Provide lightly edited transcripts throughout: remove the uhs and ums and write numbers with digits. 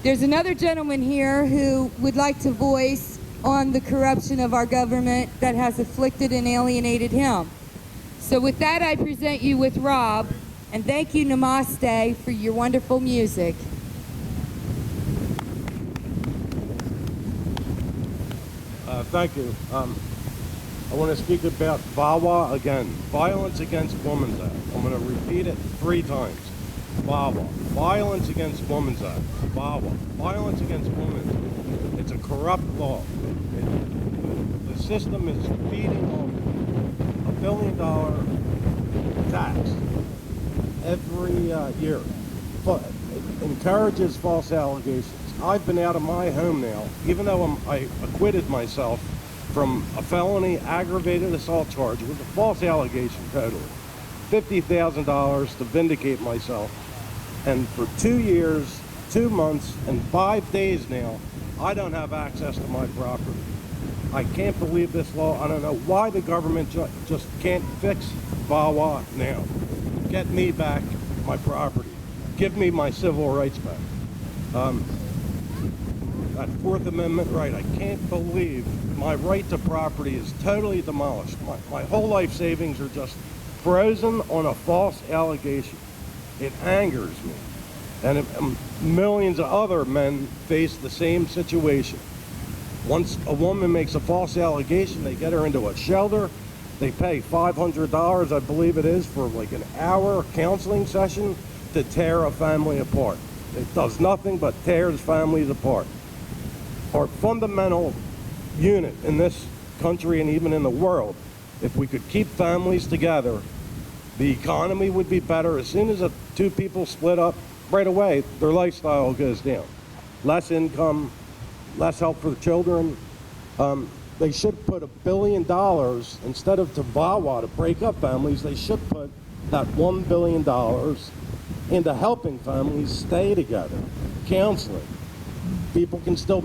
There's another gentleman here who would like to voice on the corruption of our government that has afflicted and alienated him. So with that, I present you with Rob, and thank you, Namaste, for your wonderful music. Thank you. I want to speak about VAWA again, Violence Against Women's Act. I'm going to repeat it 3 times. VAWA, Violence Against Women's Act. VAWA, Violence Against Women. It's a corrupt law. The system is feeding on $1 billion tax every year. It encourages false allegations. I've been out of my home now, even though I acquitted myself from a felony aggravated assault charge with a false allegation totally. $50,000 to vindicate myself. And for 2 years, 2 months, and 5 days now, I don't have access to my property. I can't believe this law. I don't know why the government just can't fix VAWA now. Get me back my property. Give me my civil rights back. That 4th Amendment right, I can't believe my right to property is totally demolished. My whole life savings are just frozen on a false allegation. It angers me. And millions of other men face the same situation. Once a woman makes a false allegation, they get her into a shelter. They pay $500, I believe it is, for like an hour counseling session to tear a family apart. It does nothing but tears families apart. Our fundamental unit in this country and even in the world, if we could keep families together, the economy would be better. As soon as 2 people split up, right away, their lifestyle goes down. Less income, less help for the children. They should put $1 billion, instead of to VAWA to break up families, they should put that $1 billion into helping families stay together, counseling. People can still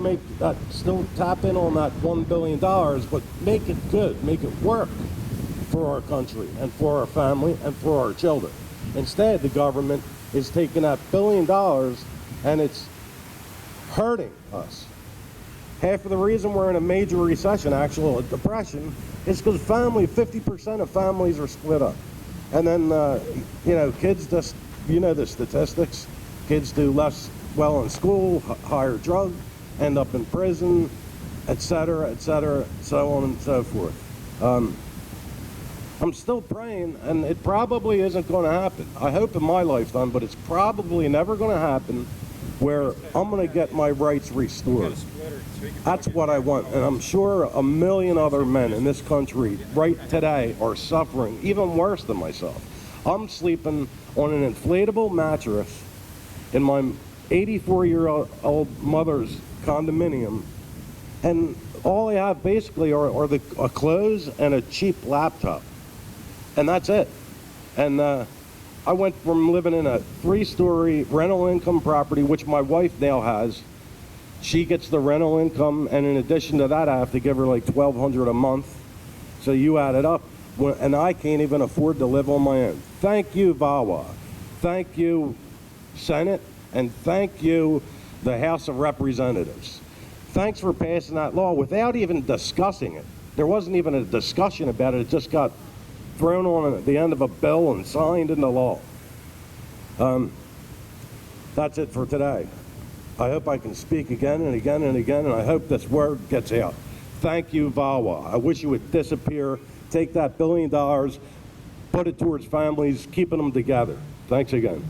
still tap in on that $1 billion, but make it good, make it work for our country and for our family and for our children. Instead, the government is taking that $1 billion and it's hurting us. Half of the reason we're in a major recession, actually a depression, is because 50% of families are split up. And then, kids just, the statistics, kids do less well in school, higher drug, end up in prison, etc., so on and so forth. I'm still praying, and it probably isn't going to happen. I hope in my lifetime, but it's probably never going to happen where I'm going to get my rights restored. That's what I want, and I'm sure 1 million other men in this country right today are suffering even worse than myself. I'm sleeping on an inflatable mattress in my 84-year-old mother's condominium, and all I have basically are clothes and a cheap laptop, and that's it. And I went from living in a 3-story rental income property, which my wife now has. She gets the rental income, and in addition to that, I have to give her like $1,200 a month. So you add it up, and I can't even afford to live on my own. Thank you, VAWA. Thank you, Senate, and thank you, the House of Representatives. Thanks for passing that law without even discussing it. There wasn't even a discussion about it. It just got thrown on at the end of a bill and signed into law. That's it for today. I hope I can speak again and again and again, and I hope this word gets out. Thank you, VAWA. I wish you would disappear, take that $1 billion, put it towards families, keeping them together. Thanks again.